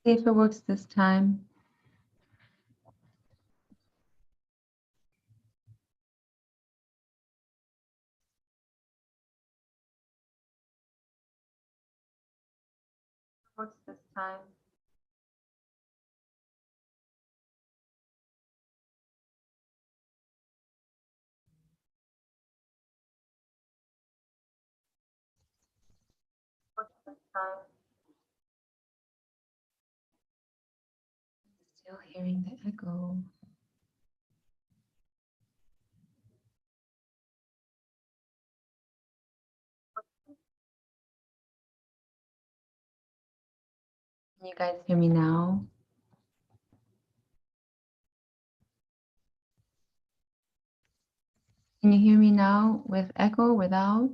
See if it works this time. Works this time. Works this time. Still hearing the echo. Can you guys hear me now? Can you hear me now with echo, without?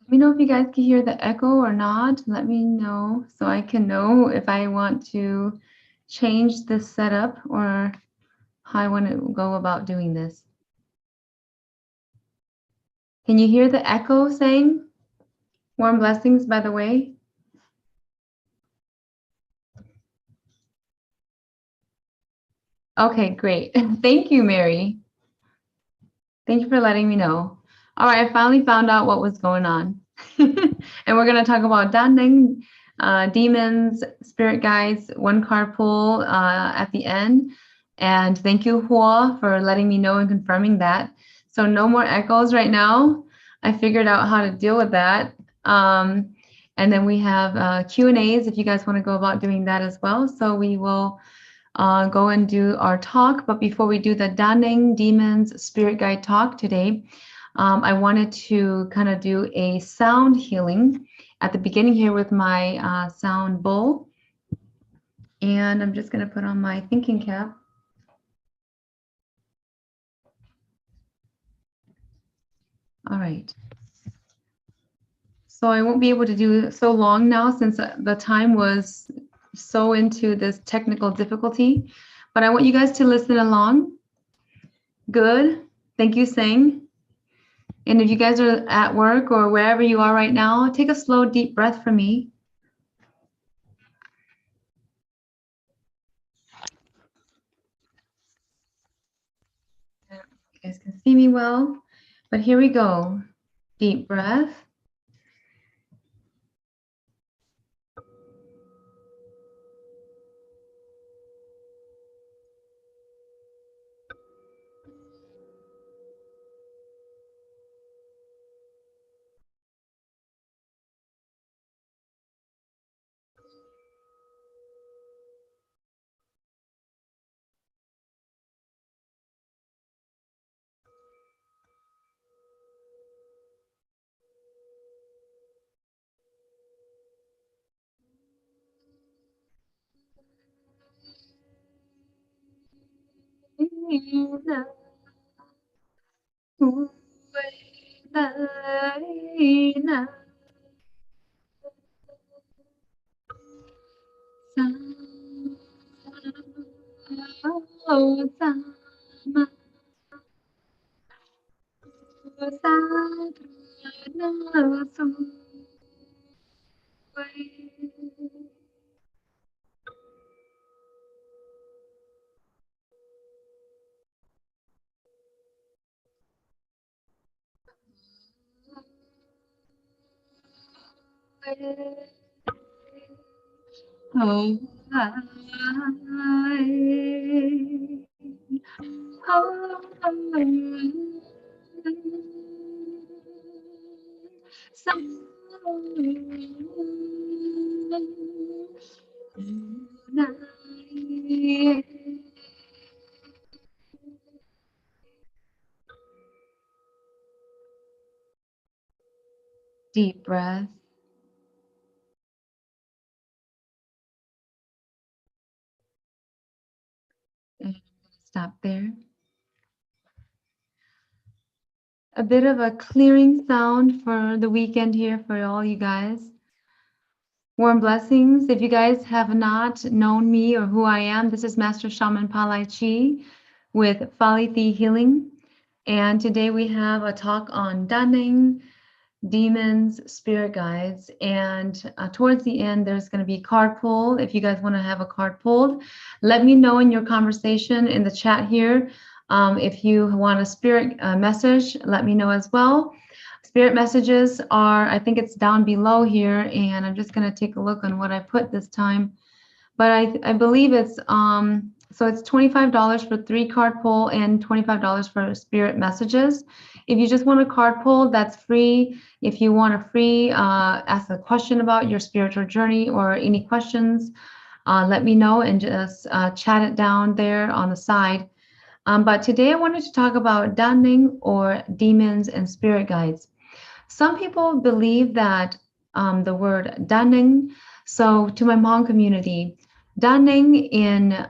Let me know if you guys can hear the echo or not. Let me know so I can know if I want to change this setup or how I want to go about doing this. Can you hear the echo saying? Warm blessings, by the way. Okay, great. Thank you, Mary. Thank you for letting me know. All right, I finally found out what was going on. And we're going to talk about Danning, demons, spirit guides, one card pull at the end. And thank you, Hua, for letting me know and confirming that. So no more echoes right now. I figured out how to deal with that. And then we have Q&As if you guys want to go about doing that as well. So we will go and do our talk. But before we do the Danning Demons Spirit Guide talk today, I wanted to kind of do a sound healing at the beginning here with my sound bowl. And I'm just going to put on my thinking cap. All right. So I won't be able to do so long now since the time was so into this technical difficulty. But I want you guys to listen along. Good. Thank you, Sing. And if you guys are at work or wherever you are right now, take a slow, deep breath for me. You guys can see me well, but here we go. Deep breath. Deep breath. And stop there. A bit of a clearing sound for the weekend here for all you guys. Warm blessings. If you guys have not known me or who I am, this is Master Shaman Palai Chi with Falithi Healing. And today we have a talk on dunning, demons, spirit guides. And towards the end, there's going to be card pull. If you guys want to have a card pulled, let me know in your conversation in the chat here. If you want a spirit message, let me know as well. Spirit messages are, I think it's down below here, and I'm just going to take a look on what I put this time. But I believe it's, so it's $25 for 3 card pull and $25 for spirit messages. If you just want a card pull, that's free. If you want a free, ask a question about your spiritual journey or any questions, let me know and just chat it down there on the side. But today I wanted to talk about dunning or demons and spirit guides. Some people believe that the word dunning, so to my Hmong community, dunning in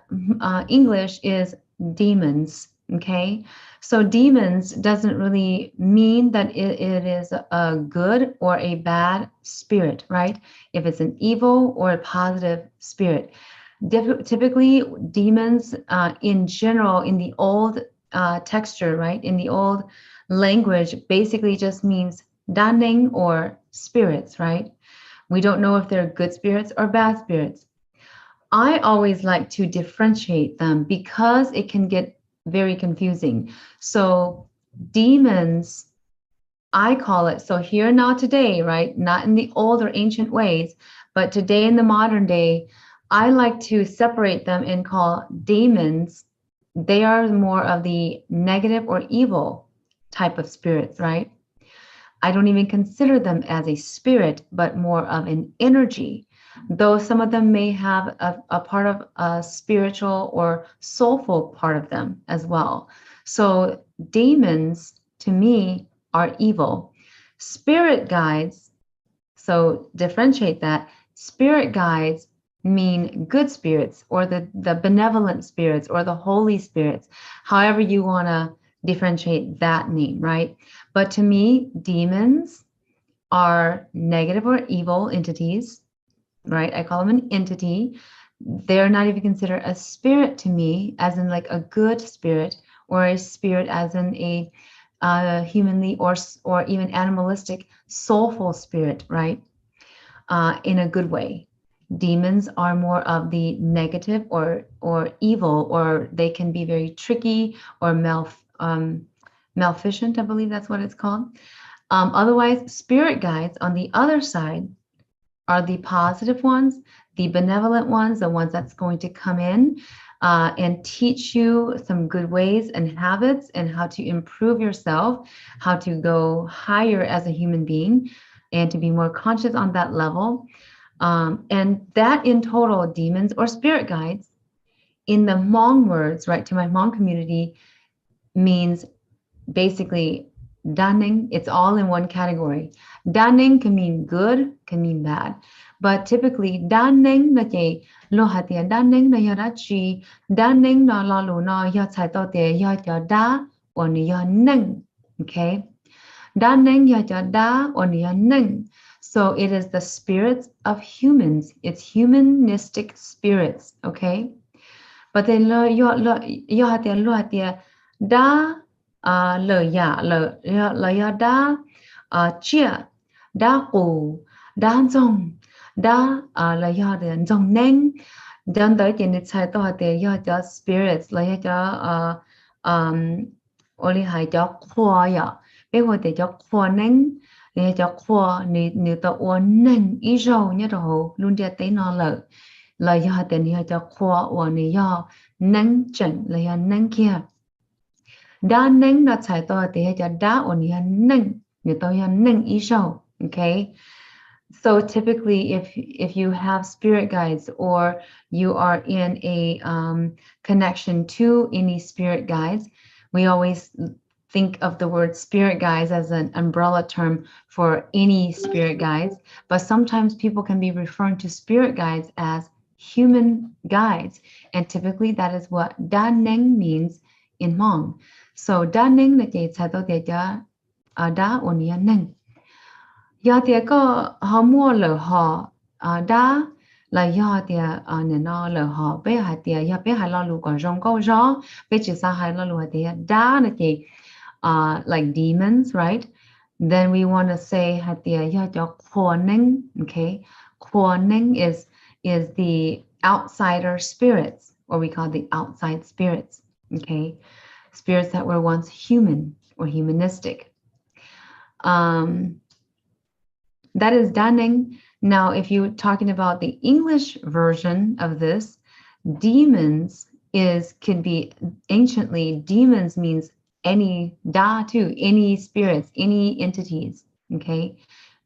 English is demons, okay? So demons doesn't really mean that it is a good or a bad spirit, right? If it's an evil or a positive spirit. Typically, demons in general, in the old texture, right? In the old language, basically just means dunning or spirits, right? We don't know if they're good spirits or bad spirits. I always like to differentiate them because it can get very confusing. So demons, I call it, so here now today, right? Not in the old or ancient ways, but today in the modern day, I like to separate them and call demons. They are more of the negative or evil type of spirits, right? I don't even consider them as a spirit, but more of an energy, though some of them may have a part of a spiritual or soulful part of them as well. So demons, to me, are evil. Spirit guides, so differentiate that. Spirit guides mean good spirits or the benevolent spirits or the holy spirits, however you want to differentiate that name, right? But to me, demons are negative or evil entities, right? I call them an entity. They're not even considered a spirit to me, as in like a good spirit, or a spirit as in a humanly or even animalistic, soulful spirit, right? In a good way. Demons are more of the negative or evil, or they can be very tricky or maleficent, I believe that's what it's called. Otherwise, spirit guides on the other side are the positive ones, the benevolent ones, the ones that's going to come in and teach you some good ways and habits and how to improve yourself, how to go higher as a human being and to be more conscious on that level. And that in total, demons or spirit guides, in the Hmong words, right, to my Hmong community, means basically dunning. It's all in one category. Dunning can mean good, can mean bad. But typically, dunning na che lo hatia dunning na yara chi dunning na la lu na ya chai to te ya cha da or ni ya neng. Okay, dunning ya cha da or ni ya neng. So it is the spirits of humans. It's humanistic spirits. Okay, but then lo yo hatia lo hatia da lờ dạ lờ ya da chia da u da zong da lờ ya de zong neng dan tới trên it sai to te ya cho spirits lờ ya cho oli hai cho khoa ya bé hồi te cho khoa neng lờ cho khoa ni to uốn neng ý rau nhớ rồi luôn dia tới nó lờ ya te ni cho khoa uốn ni ya neng chân lờ ya neng kia da neng na chai to te ja da on ya neng ni to ya neng I shou. Okay, so typically if you have spirit guides or you are in a connection to any spirit guides, we always think of the word spirit guides as an umbrella term for any spirit guides, but sometimes people can be referring to spirit guides as human guides, and typically that is what da neng means in Hmong. So da neng là chị sai tôi ja da on ya neng. Ya tie ko ha mo lo ha da la ya dia ne no le ho be ha dia ya be ha lo lu ko jong ko jo be chi sa ha lo lu dia da na ki like demons, right? Then we want to say ha dia ya jo kwoneng, okay? Kwoneng is the outsider spirits, or we call the outside spirits, okay? Spirits that were once human or humanistic. That is Daneng. Now, if you're talking about the English version of this, demons can be anciently, demons means any da too, any spirits, any entities, okay,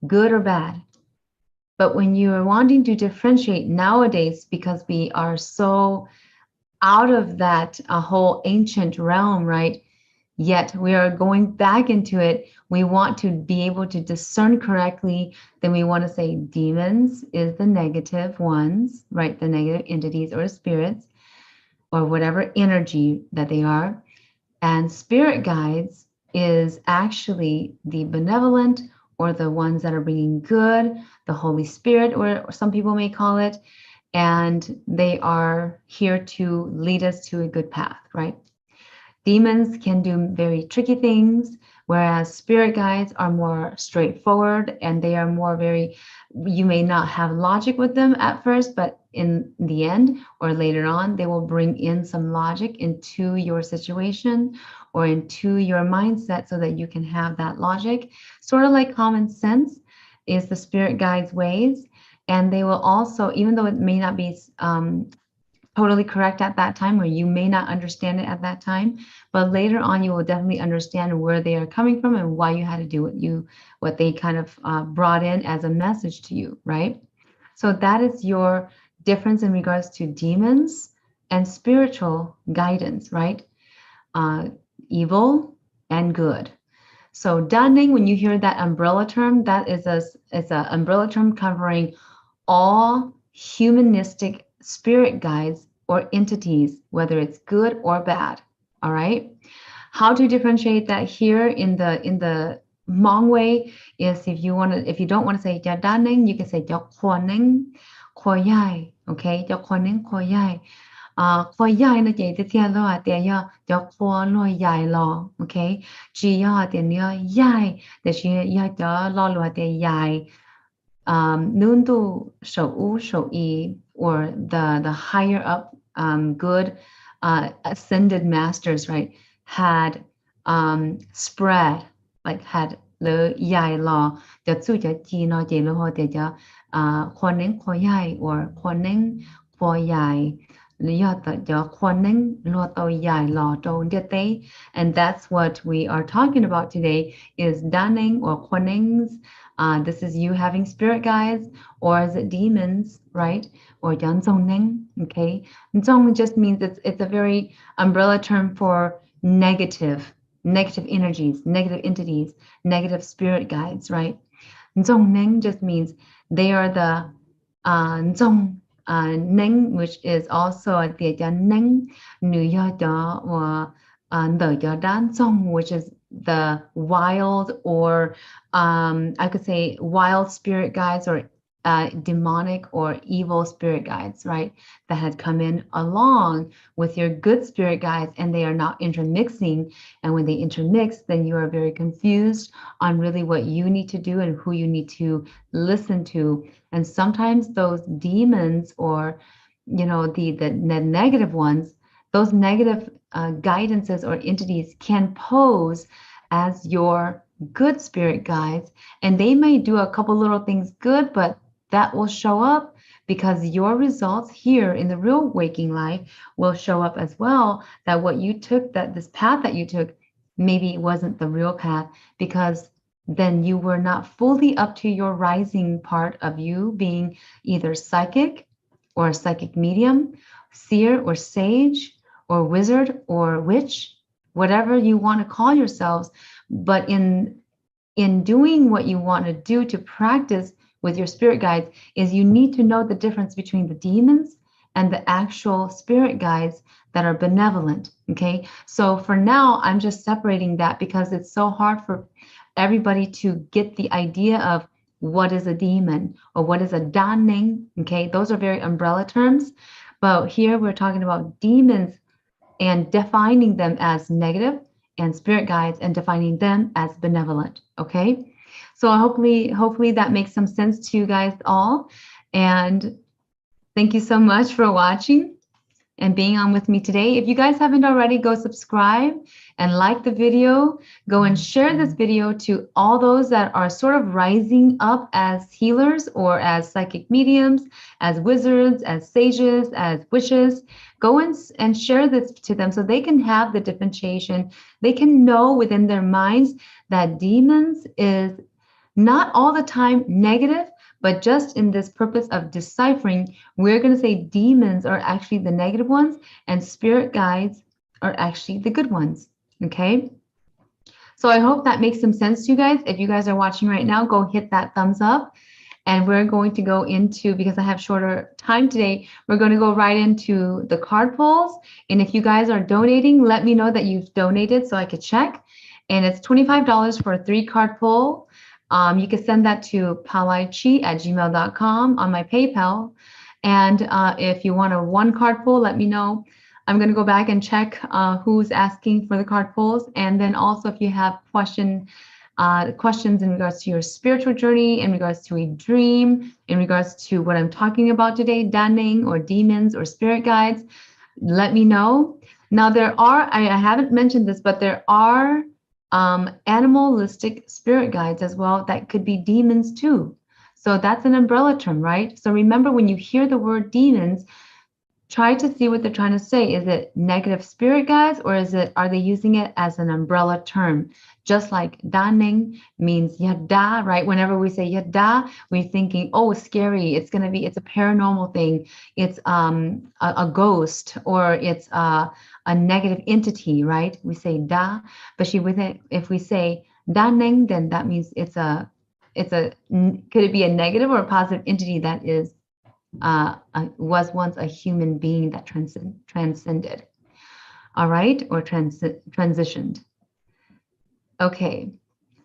good or bad. But when you are wanting to differentiate nowadays, because we are so out of that whole ancient realm, right? Yet we are going back into it. We want to be able to discern correctly. Then we want to say demons is the negative ones, right? The negative entities or spirits or whatever energy that they are. And spirit guides is actually the benevolent or the ones that are bringing good, the Holy Spirit, or some people may call it. And they are here to lead us to a good path, right? Demons can do very tricky things, whereas spirit guides are more straightforward and they are more you may not have logic with them at first, but in the end or later on, they will bring in some logic into your situation or into your mindset so that you can have that logic. Sort of like common sense is the spirit guides' ways. And they will also, even though it may not be totally correct at that time, or you may not understand it at that time, but later on you will definitely understand where they are coming from and why you had to do what they kind of brought in as a message to you, right? So that is your difference in regards to demons and spiritual guidance, right? Evil and good. So Danning, when you hear that umbrella term, that is it's an umbrella term covering all humanistic spirit guides or entities, whether it's good or bad. All right. How to differentiate that here in the Hmong way is if you don't want to say ja daneng, you can say ja khoaneng, khoyai. Okay, ja khoaneng khoyai. Khoyai na chị tiếp theo lo để ya ja kho lo yai lo. Okay, chỉ ya để nia yai để chỉ ya ja lo để yai. Nundu shou shou or the higher up good ascended masters, right, had spread, like had le yai law the zu ja ji no je lo ho de ja khonen kho yai or khonen kho yai and that's what we are talking about today is daneng or khonengs. This is you having spirit guides, or is it demons, right? Or yanzoneng, okay? Nzong just means it's a very umbrella term for negative energies, negative entities, negative spirit guides, right? Nzongneng just means they are the nzong neng, which is also a tia neng nu ya da or the ya dan song, which is the wild or I could say wild spirit guides or demonic or evil spirit guides, right? That had come in along with your good spirit guides and they are not intermixing. And when they intermix, then you are very confused on really what you need to do and who you need to listen to. And sometimes those demons or, the negative ones, those negative guidances or entities can pose as your good spirit guides. And they may do a couple little things good, but that will show up because your results here in the real waking life will show up as well, that what you took, that this path that you took, maybe it wasn't the real path because then you were not fully up to your rising part of you being either psychic or a psychic medium, seer or sage or wizard or witch, whatever you want to call yourselves. But in doing what you want to do to practice with your spirit guides is you need to know the difference between the demons and the actual spirit guides that are benevolent. Okay. So for now, I'm just separating that because it's so hard for everybody to get the idea of what is a demon or what is a Daning. Okay, those are very umbrella terms. But here we're talking about demons and defining them as negative, and spirit guides and defining them as benevolent. Okay, so hopefully that makes some sense to you guys all. And thank you so much for watching and being on with me today. If you guys haven't already, go subscribe and like the video. Go and share this video to all those that are sort of rising up as healers or as psychic mediums, as wizards, as sages, as witches. Go and share this to them so they can have the differentiation. They can know within their minds that demons is not all the time negative, but just in this purpose of deciphering, we're going to say demons are actually the negative ones and spirit guides are actually the good ones. Okay. So I hope that makes some sense to you guys. If you guys are watching right now, go hit that thumbs up. And we're going to go into, because I have shorter time today, we're going to go right into the card pulls. And if you guys are donating, let me know that you've donated so I could check. And it's $25 for a 3-card pull. You can send that to palaichi@gmail.com on my PayPal. And if you want a 1-card pull, let me know. I'm going to go back and check who's asking for the card pulls. And then also if you have questions in regards to your spiritual journey, in regards to a dream, in regards to what I'm talking about today, Daning or demons or spirit guides, let me know. Now I haven't mentioned this, but there are animalistic spirit guides as well that could be demons too. So that's an umbrella term, right? So remember, when you hear the word demons, try to see what they're trying to say. Is it negative spirit guides, or are they using it as an umbrella term? Just like Daning means yada, right? Whenever we say yada, we're thinking, oh, scary. It's a paranormal thing. It's a ghost, or it's a negative entity, right? We say da, but if we say Daning, then that means could it be a negative or a positive entity that is was once a human being that transcended, all right, or transitioned. Okay.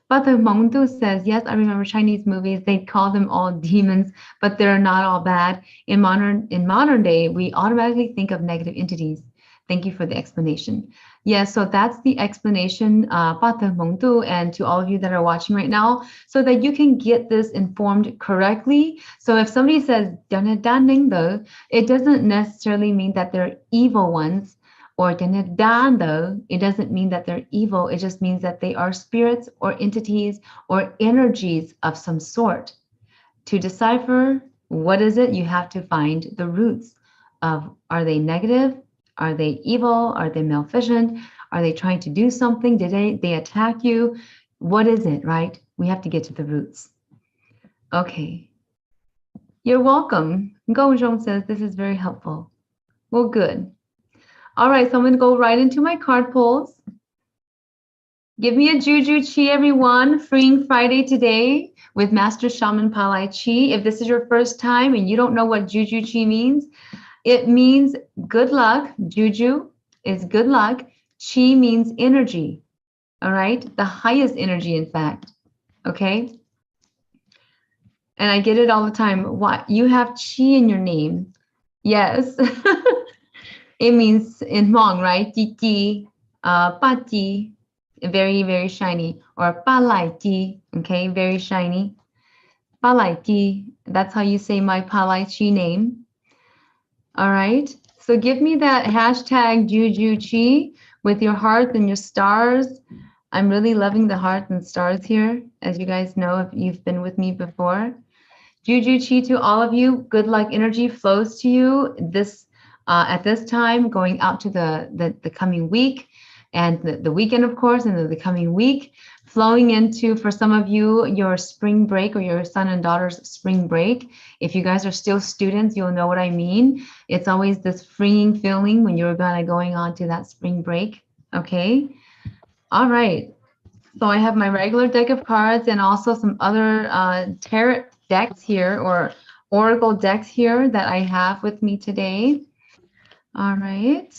Father Mengdu says, yes, I remember Chinese movies. They call them all demons, but they're not all bad. In modern day, we automatically think of negative entities. Thank you for the explanation. Yes, so that's the explanation, Father Mengdu, and to all of you that are watching right now, so that you can get this informed correctly. So if somebody says, it doesn't necessarily mean that they're evil ones. Or it doesn't mean that they're evil. It just means that they are spirits or entities or energies of some sort. To decipher what is it, you have to find the roots of, are they negative? Are they evil? Are they maleficent? Are they trying to do something? Did they attack you? What is it, right? We have to get to the roots. Okay. You're welcome. Gojong says, this is very helpful. Well, good. All right, so I'm going to go right into my card pulls. Give me a Juju Chi, everyone. Freeing Friday today with Master Shaman Palai Chi. If this is your first time and you don't know what Juju Chi means, it means good luck. Juju is good luck. Chi means energy. All right, the highest energy, in fact. Okay. And I get it all the time. What? You have Chi in your name. Yes. It means in Hmong, right? Titi, pati, very, very shiny. Or palai ti, okay, very shiny. Palai ti, that's how you say my Palai Chi name. All right, so give me that hashtag Juju Chi with your hearts and your stars. I'm really loving the hearts and stars here, as you guys know if you've been with me before. Juju Chi to all of you. Good luck energy flows to you at this time, going out to the coming week and the weekend, of course, and the coming week, flowing into, for some of you, your spring break or your son and daughter's spring break. If you guys are still students, you'll know what I mean. It's always this freeing feeling when you're going on to that spring break. Okay. All right. So I have my regular deck of cards and also some other tarot decks here, or oracle decks here, that I have with me today. All right.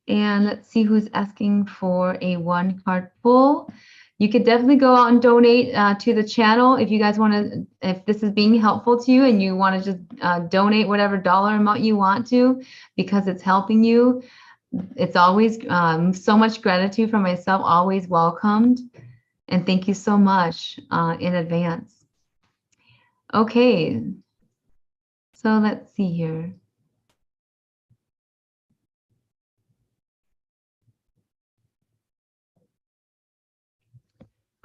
And let's see who's asking for a 1-card pull. You could definitely go out and donate to the channel if you guys want to, if this is being helpful to you and you want to just donate whatever dollar amount you want to because it's helping you. It's always so much gratitude from myself, always welcomed. And thank you so much in advance. Okay, so let's see here.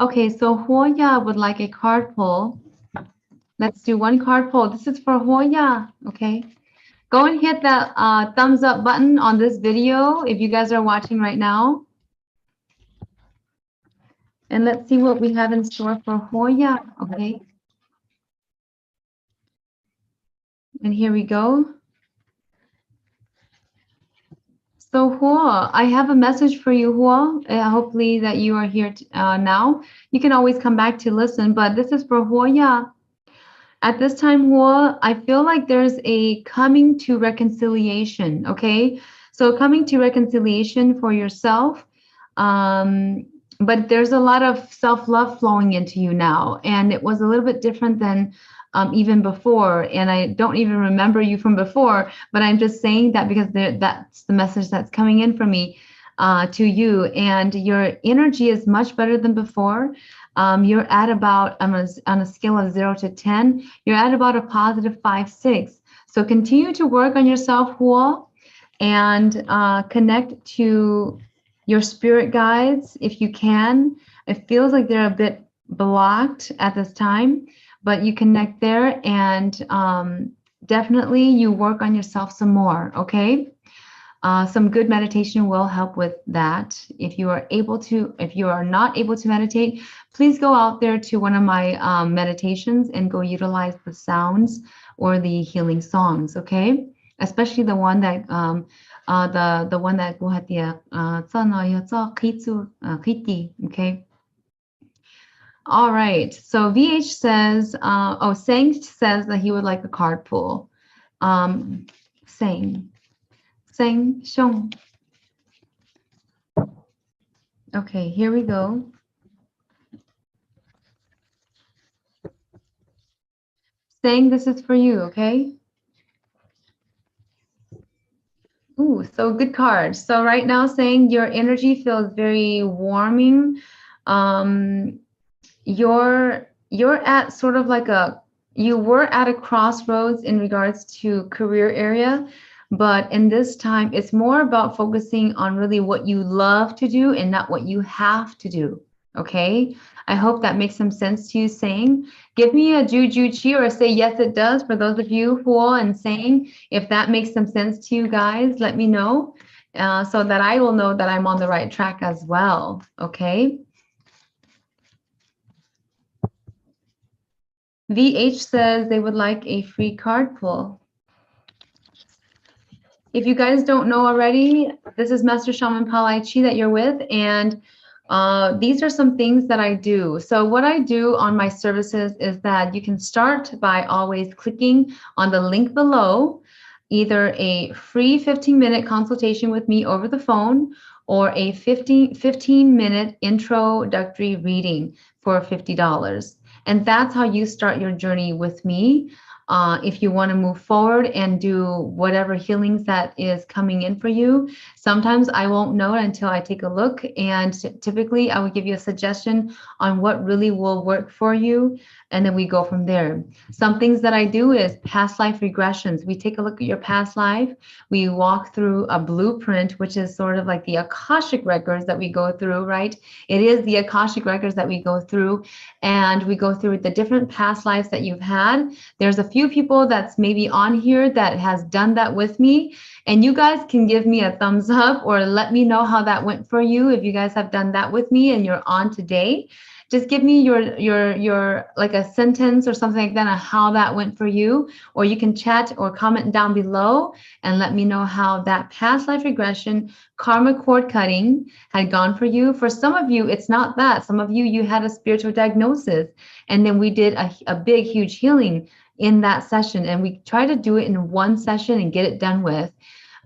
Okay, so Hoya would like a card pull. Let's do one card pull. This is for Hoya, okay? Go and hit that thumbs up button on this video if you guys are watching right now. And let's see what we have in store for Hoya, okay? And here we go. So Hua, I have a message for you, Hua. Hopefully that you are here now. You can always come back to listen, but this is for Hoya. At this time, Hua, I feel like there's a coming to reconciliation, okay? So coming to reconciliation for yourself, but there's a lot of self-love flowing into you now, and it was a little bit different than even before, and I don't even remember you from before, but I'm just saying that because that's the message that's coming in from me to you, and your energy is much better than before. You're at about, on a scale of 0 to 10, you're at about a positive 5, 6. So continue to work on yourself, Hua, and connect to your spirit guides if you can. It feels like they're a bit blocked at this time, but you connect there, and definitely you work on yourself some more, okay? Some good meditation will help with that. If you are able to, if you are not able to meditate, please go out there to one of my meditations and go utilize the sounds or the healing songs, okay? Especially the one that the one that okay? All right, so VH says, Sang says that he would like a card pull. Sang Shong. Okay, here we go. Sang, this is for you, okay? Ooh, so good card. So right now, Sang, your energy feels very warming. You're at sort of like you were at a crossroads in regards to career area, but in this time, it's more about focusing on really what you love to do and not what you have to do, okay? I hope that makes some sense to you, Sang. Give me a juju chi or say yes, it does. For those of you who are and Sang, if that makes some sense to you guys, let me know so that I will know that I'm on the right track as well, okay? VH says they would like a free card pull. If you guys don't know already, this is Master Shaman Palai Chi that you're with, and these are some things that I do. So what I do on my services is that you can start by always clicking on the link below, either a free 15-minute consultation with me over the phone or a 15-minute introductory reading for $50. And that's how you start your journey with me. If you want to move forward and do whatever healings that is coming in for you, sometimes I won't know it until I take a look. And typically I will give you a suggestion on what really will work for you. And then we go from there. Some things that I do is past life regressions. We take a look at your past life. We walk through a blueprint, which is sort of like the Akashic records that we go through, right? It is the Akashic records that we go through, and we go through the different past lives that you've had. There's a few people that's maybe on here that has done that with me, and you guys can give me a thumbs up or let me know how that went for you. If you guys have done that with me and you're on today, just give me your like a sentence or something like that on how that went for you, or you can chat or comment down below and let me know how that past life regression karma cord cutting had gone for you. For some of you, it's not that. Some of you, you had a spiritual diagnosis, and then we did a big, huge healing in that session, and we try to do it in one session and get it done with.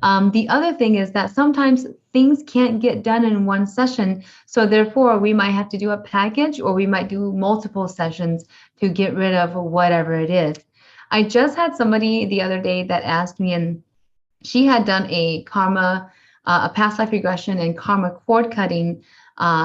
The other thing is that sometimes things can't get done in one session. So therefore, we might have to do a package, or we might do multiple sessions to get rid of whatever it is. I just had somebody the other day that asked me, and she had done a karma, a past life regression and karma cord cutting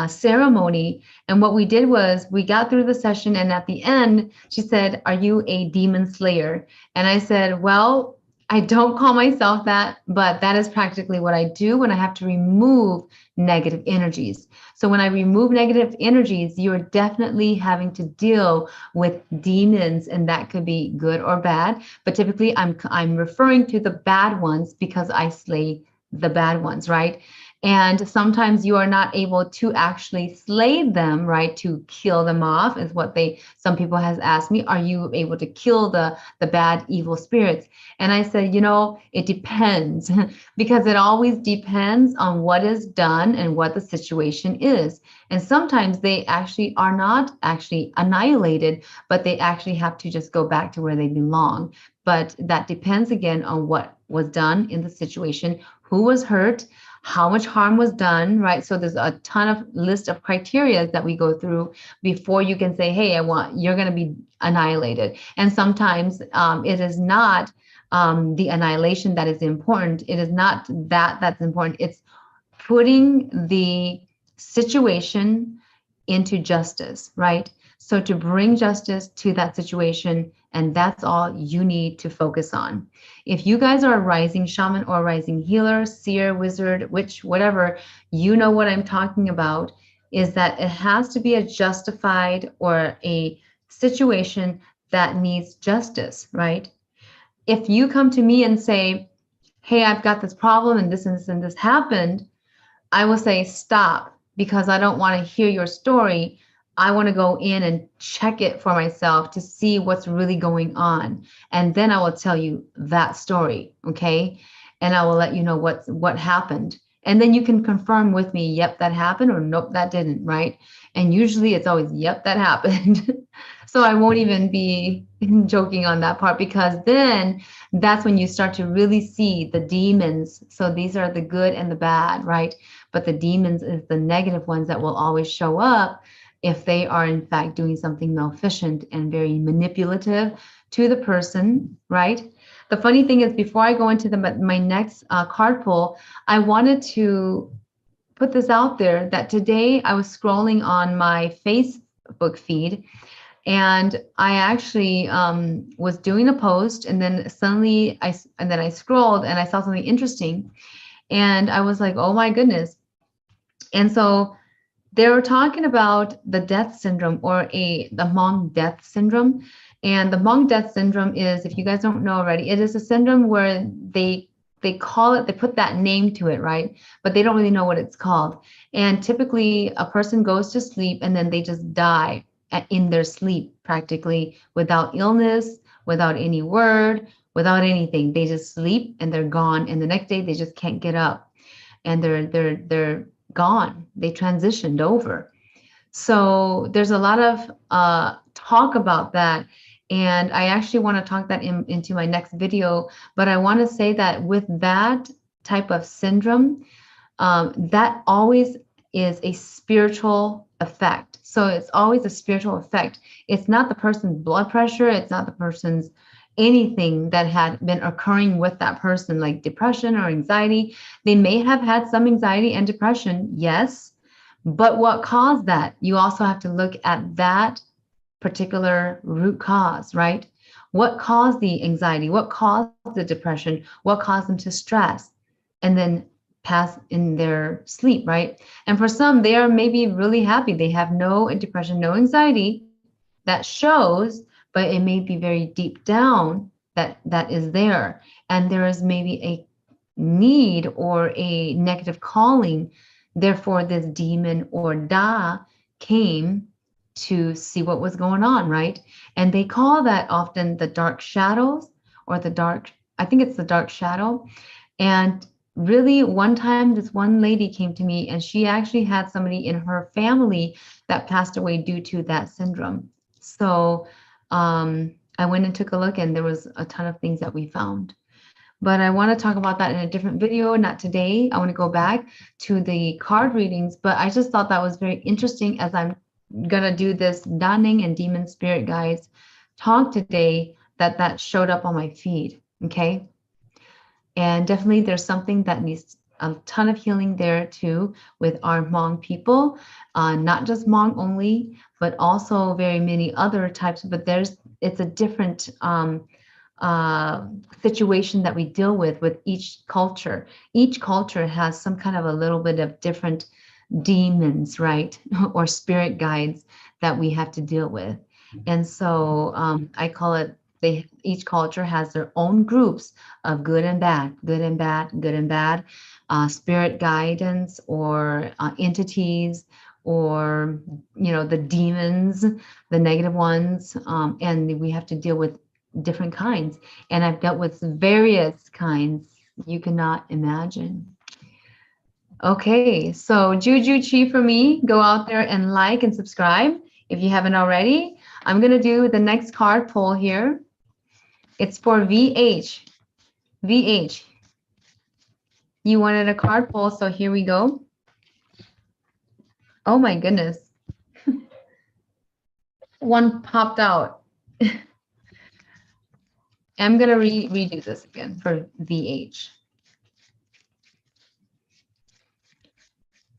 ceremony. And what we did was we got through the session, and at the end, she said, "Are you a demon slayer?" And I said, "Well, I don't call myself that, but that is practically what I do when I have to remove negative energies. So when I remove negative energies, you're definitely having to deal with demons, and that could be good or bad. But typically, I'm referring to the bad ones because I slay the bad ones, right? And sometimes you are not able to actually slay them, right? To kill them off is what some people has asked me, are you able to kill the bad evil spirits? And I said, it depends because it always depends on what is done and what the situation is. And sometimes they actually are not actually annihilated, but they actually have to just go back to where they belong. But that depends again on what was done in the situation, who was hurt, how much harm was done, right? So there's a ton of list of criteria that we go through before you can say, hey, you're going to be annihilated. And sometimes it is not the annihilation that is important. It is not that's important. It's putting the situation into justice, right? So to bring justice to that situation, and that's all you need to focus on. If you guys are a rising shaman or a rising healer, seer, wizard, witch, whatever, you know what I'm talking about, is that it has to be a justified or a situation that needs justice, right? If you come to me and say, hey, I've got this problem and this and this and this happened, I will say, stop, because I don't want to hear your story. I want to go in and check it for myself to see what's really going on. And then I will tell you that story, okay? And I will let you know what happened. And then you can confirm with me, yep, that happened, or nope, that didn't, right? And usually it's always, yep, that happened. So I won't even be joking on that part, because then that's when you start to really see the demons. So these are the good and the bad, right? But the demons is the negative ones that will always show up if they are in fact doing something maleficent and very manipulative to the person, right? The funny thing is, before I go into my next card pull, I wanted to put this out there that today I was scrolling on my Facebook feed, and I actually was doing a post, and then suddenly I scrolled and I saw something interesting, and I was like, oh my goodness. And so they were talking about the death syndrome, or the monk death syndrome. And the monk death syndrome is, if you guys don't know already, it is a syndrome where they call it, they put that name to it, right? But they don't really know what it's called. And typically a person goes to sleep and then they just die in their sleep, practically, without illness, without any word, without anything. They just sleep and they're gone. And the next day they just can't get up, and they're gone. They transitioned over. So there's a lot of talk about that. And I actually want to talk that into my next video. But I want to say that with that type of syndrome, that always is a spiritual effect. So it's always a spiritual effect. It's not the person's blood pressure. It's not the person's anything that had been occurring with that person, like depression or anxiety. They may have had some anxiety and depression, yes, but what caused that? You also have to look at that particular root cause, right? What caused the anxiety? What caused the depression? What caused them to stress and then pass in their sleep, right? And for some, they are maybe really happy. They have no depression, no anxiety. That shows, but it may be very deep down that is there. And there is maybe a need or a negative calling. Therefore, this demon or Da came to see what was going on, right? And they call that often the dark shadows, or I think it's the dark shadow. And really, one time, this one lady came to me, and she actually had somebody in her family that passed away due to that syndrome. So I went and took a look, and there was a ton of things that we found. but I want to talk about that in a different video, not today. I want to go back to the card readings, but I just thought that was very interesting as I'm going to do this Daning and Demon Spirit Guides talk today, that showed up on my feed, okay? And definitely there's something that needs a ton of healing there too with our Hmong people, not just Hmong only, but also very many other types, but it's a different situation that we deal with each culture. Each culture has some kind of a little bit of different demons, right? Or spirit guides that we have to deal with. And so I call it, each culture has their own groups of good and bad, good and bad, good and bad, spirit guidance or entities, or the demons, the negative ones, and we have to deal with different kinds. And I've dealt with various kinds you cannot imagine. Okay, so Juju Chi for me, go out there and like and subscribe if you haven't already. I'm going to do the next card pull here. It's for VH. VH. You wanted a card pull, so here we go. Oh my goodness. One popped out. I'm going to redo this again for VH.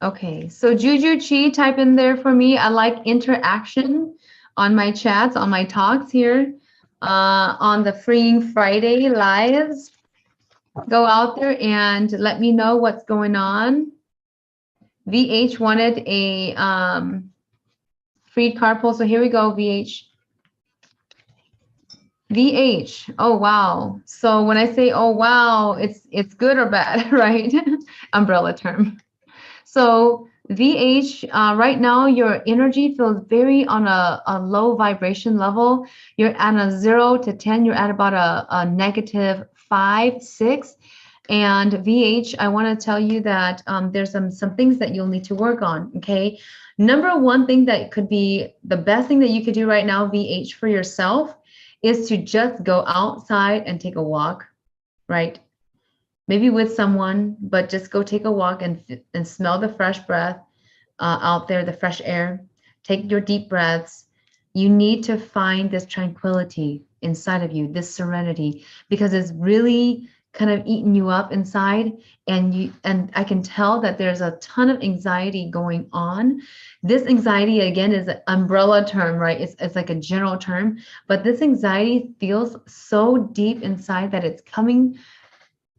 Okay, so Juju Chi, type in there for me. I like interaction on my chats, on my talks here, on the Freeing Friday lives. Go out there and let me know what's going on. VH wanted a free card pull, so here we go, VH. VH, oh wow. So when I say oh wow, it's good or bad, right? Umbrella term. So VH, right now your energy feels very on a low vibration level. You're at a 0 to 10. You're at about a negative 5, 6. And VH, I want to tell you that there's some things that you'll need to work on, okay? Number one thing that could be the best thing that you could do right now, VH, for yourself is to just go outside and take a walk, right? Maybe with someone, but just go take a walk and smell the fresh breath out there, the fresh air. Take your deep breaths. You need to find this tranquility inside of you, this serenity, because it's really kind of eating you up inside. And I can tell that there's a ton of anxiety going on. This anxiety, again, is an umbrella term, right? It's like a general term, but this anxiety feels so deep inside that it's coming,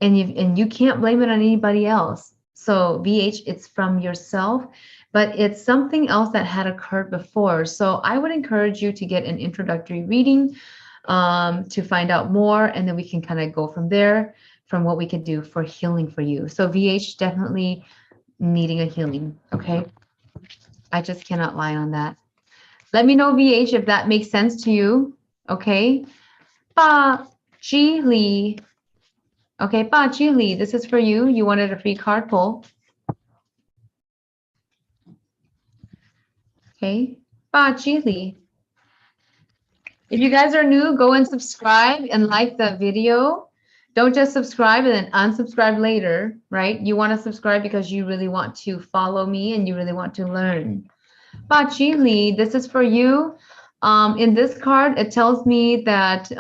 and you can't blame it on anybody else. So VH, it's from yourself, but it's something else that had occurred before. So I would encourage you to get an introductory reading to find out more, and then we can kind of go from there, from what we could do for healing for you. So VH, definitely needing a healing, okay? I just cannot lie on that. Let me know, VH, if that makes sense to you, okay? Ba Ji Li. Okay, Ba Ji Li, this is for you. You wanted a free card pull. Okay, Ba Ji Li. If you guys are new, go and subscribe and like the video. Don't just subscribe and then unsubscribe later, right? You want to subscribe because you really want to follow me and you really want to learn. Ba Ji Li, this is for you. In this card, it tells me that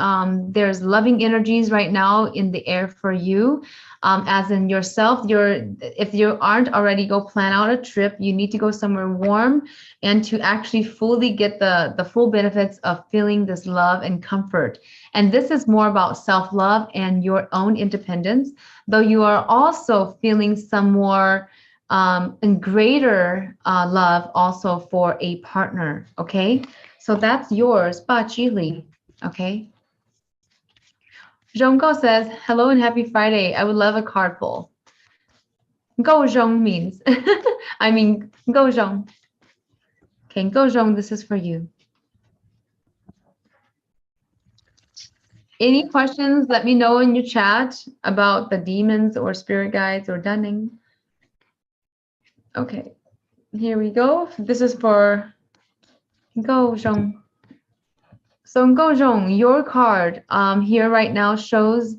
there's loving energies right now in the air for you, as in yourself. If you aren't already, go plan out a trip. You need to go somewhere warm and to actually fully get the full benefits of feeling this love and comfort. And this is more about self-love and your own independence, though you are also feeling some more and greater love also for a partner, okay? So that's yours, Ba Ji Li, okay? Zhonggo says, hello and happy Friday. I would love a card pull. Go Zhong means, I mean, Go Zhong. Okay, Go Zhong, this is for you. Any questions, let me know in your chat about the demons or spirit guides or Dunning. Okay, here we go. This is for Go Zhong. So Go Zhong, your card here right now shows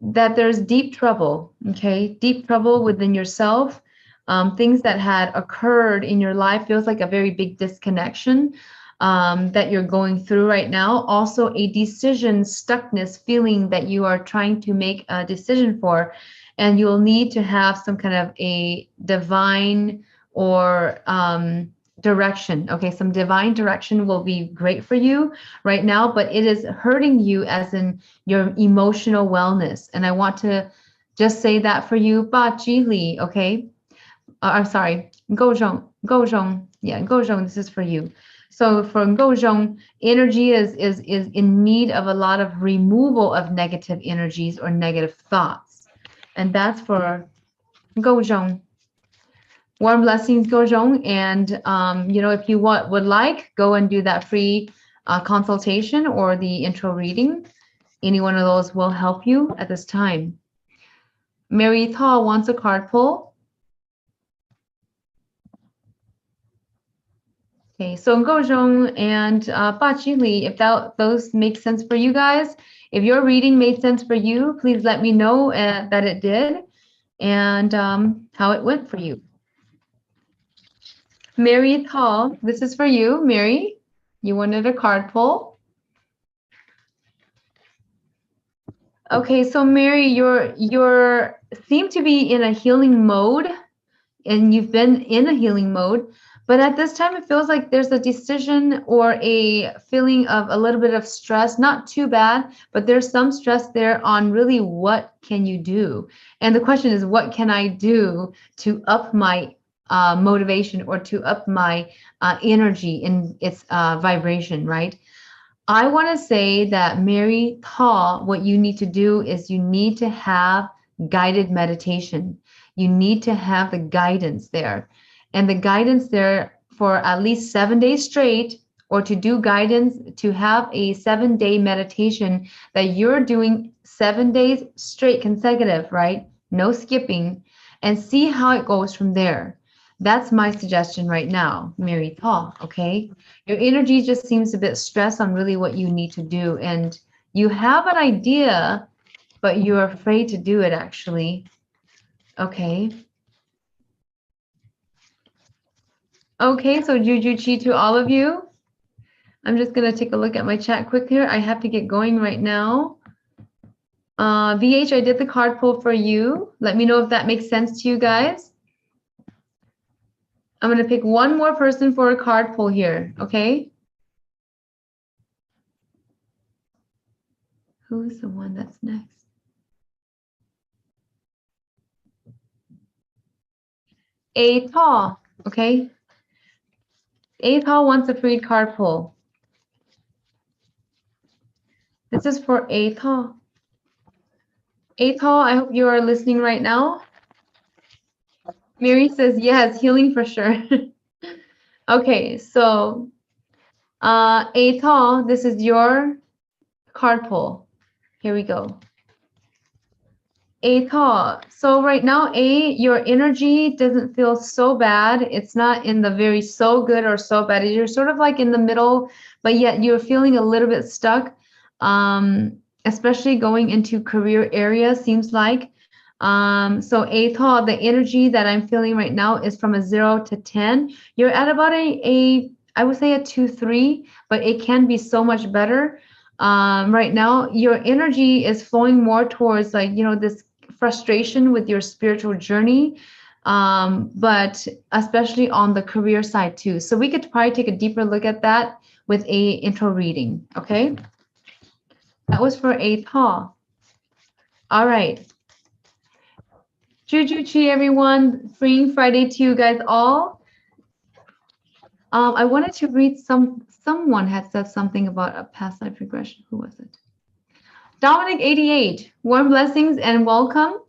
that there's deep trouble, okay? Deep trouble within yourself. Things that had occurred in your life, feels like a very big disconnection that you're going through right now. Also a decision stuckness feeling that you are trying to make a decision for, and you'll need to have some kind of a divine or direction. Okay, some divine direction will be great for you right now, but it is hurting you as in your emotional wellness. And I want to just say that for you, Ba Ji Li, okay? I'm sorry, Gozhong. Yeah, Gozhong, this is for you. So for Gozhong, energy is in need of a lot of removal of negative energies or negative thoughts. And that's for Gozhong. Warm blessings, Gozhong. And, you know, if you would like, go and do that free consultation or the intro reading. Any one of those will help you at this time. Mary Thaw wants a card pull. Okay, so Gozhong and Ba Li, if those make sense for you guys, if your reading made sense for you, please let me know that it did and how it went for you. Mary Thaw, this is for you, Mary. You wanted a card pull. Okay, so Mary, you're seem to be in a healing mode, and you've been in a healing mode, but at this time it feels like there's a decision or a feeling of a little bit of stress, not too bad, but there's some stress there on really what can you do? And the question is, what can I do to up my motivation or to up my energy in its vibration, right? I want to say that Mary Thaw, what you need to do is you need to have guided meditation. You need to have the guidance there. And the guidance there for at least 7 days straight, or to do guidance, to have a 7-day meditation that you're doing 7 days straight consecutive, right? No skipping, and see how it goes from there. That's my suggestion right now, Mary Thaw, okay? Your energy just seems a bit stressed on really what you need to do. And you have an idea, but you're afraid to do it actually. Okay. Okay, so Juju Chi to all of you. I'm just going to take a look at my chat quick here. I have to get going right now. VH, I did the card pull for you. Let me know if that makes sense to you guys. I'm going to pick one more person for a card pull here, okay? Who's the one that's next? A Thaw, okay? A Thaw wants a free card pull. This is for A Thaw. A Thaw, I hope you are listening right now. Mary says, yes, healing for sure. Okay, so A Thaw, this is your card pull. Here we go. A Thaw. So right now, your energy doesn't feel so bad. It's not in the very so good or so bad. You're sort of like in the middle, but yet you're feeling a little bit stuck, especially going into career area, seems like. So A Thaw, the energy that I'm feeling right now is from a 0 to 10. You're at about I would say a 2-3, but it can be so much better. Right now, your energy is flowing more towards like, you know, this frustration with your spiritual journey, but especially on the career side too. So we could probably take a deeper look at that with a intro reading. Okay. That was for A Thaw. All right. Juju Chi, everyone. Freeing Friday to you guys all. I wanted to read someone had said something about a past life regression. Who was it? Dominic 88, warm blessings and welcome.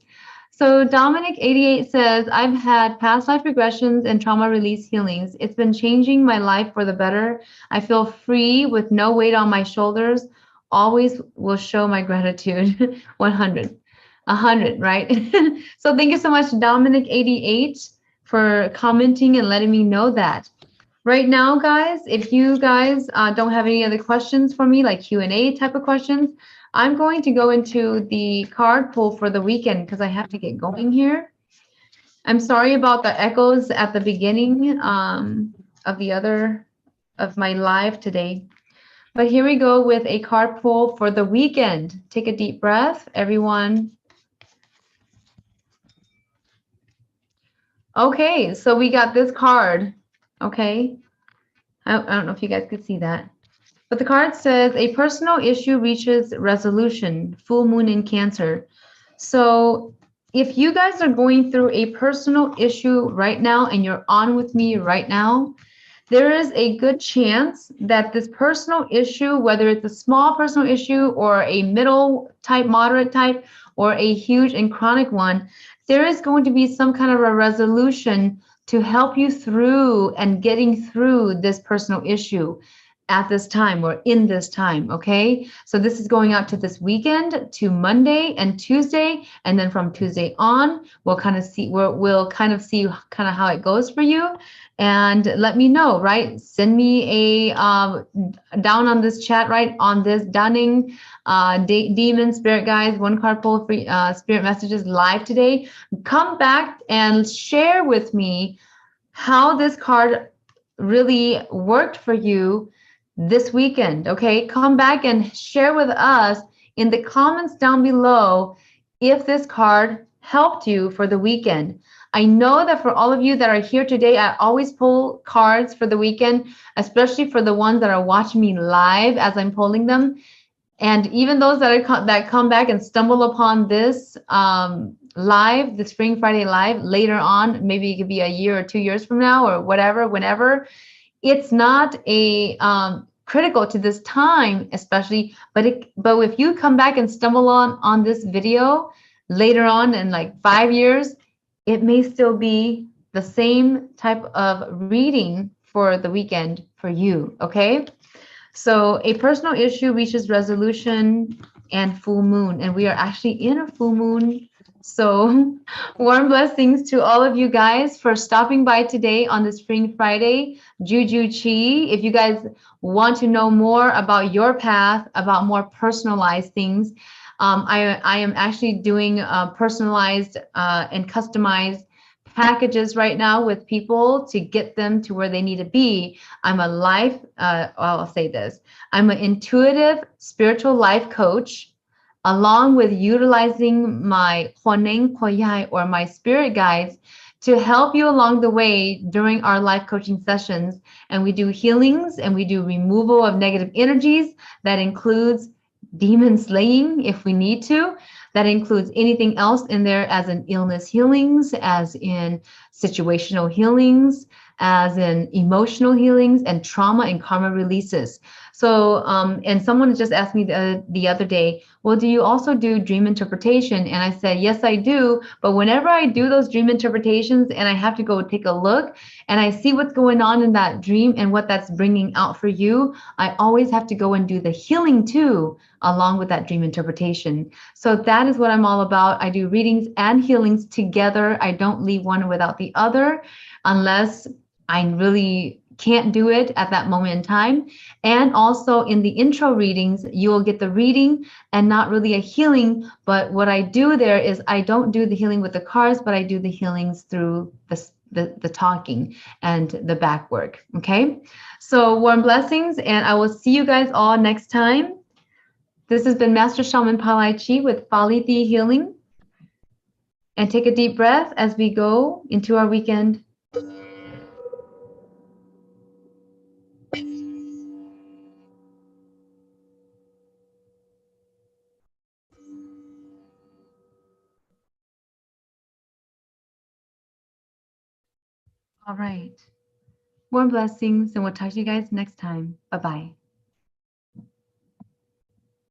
So Dominic 88 says, I've had past life regressions and trauma release healings. It's been changing my life for the better. I feel free with no weight on my shoulders. Always will show my gratitude. 100, right? So thank you so much, Dominic 88, for commenting and letting me know that. Right now, guys, if you guys don't have any other questions for me, like Q&A type of questions, I'm going to go into the card pull for the weekend because I have to get going here. I'm sorry about the echoes at the beginning of my live today. But here we go with a card pull for the weekend. Take a deep breath, everyone. Okay, so we got this card. Okay, I don't know if you guys could see that. But the card says a personal issue reaches resolution, full moon in Cancer. So if you guys are going through a personal issue right now and you're on with me right now, there is a good chance that this personal issue, whether it's a small personal issue or a middle type, moderate type, or a huge and chronic one, there is going to be some kind of a resolution to help you through and getting through this personal issue at this time or in this time. Okay, so this is going out to this weekend, to Monday and Tuesday, and then from Tuesday on we'll kind of see kind of how it goes for you. And let me know, right? Send me a down on this chat, right? On this Dunning Demon Spirit Guides, one card pull for Spirit Messages live today. Come back and share with me how this card really worked for you this weekend. Okay, come back and share with us in the comments down below if this card helped you for the weekend. I know that for all of you that are here today, I always pull cards for the weekend, especially for the ones that are watching me live as I'm pulling them. And even those that come back and stumble upon this live, the Spring Friday live later on, maybe it could be a year or 2 years from now or whatever, whenever, it's not a critical to this time, especially, but if you come back and stumble on this video later on in like 5 years, it may still be the same type of reading for the weekend for you. Okay, so a personal issue reaches resolution and full moon, and we are actually in a full moon. So warm blessings to all of you guys for stopping by today on the Spring Friday Juju Chi. If you guys want to know more about your path, about more personalized things, I am actually doing personalized and customized packages right now with people to get them to where they need to be. I'm a life, I'll say this, I'm an intuitive spiritual life coach, along with utilizing my Huaneng Koyai or my spirit guides to help you along the way during our life coaching sessions. And we do healings and we do removal of negative energies. That includes demon slaying if we need to. That includes anything else in there, as in illness healings, as in situational healings, as in emotional healings, and trauma and karma releases. So, and someone just asked me the other day, well, do you also do dream interpretation? And I said, yes, I do. But whenever I do those dream interpretations and I have to go take a look and I see what's going on in that dream and what that's bringing out for you, I always have to go and do the healing too, along with that dream interpretation. So that is what I'm all about. I do readings and healings together. I don't leave one without the other unless I really can't do it at that moment in time. And also in the intro readings, you will get the reading and not really a healing. But what I do there is I don't do the healing with the cards, but I do the healings through the talking and the back work. Okay, so warm blessings, and I will see you guys all next time. This has been Master Shaman Palai Chi with Faliti Healing. And take a deep breath as we go into our weekend. All right. More blessings, and we'll talk to you guys next time. Bye-bye.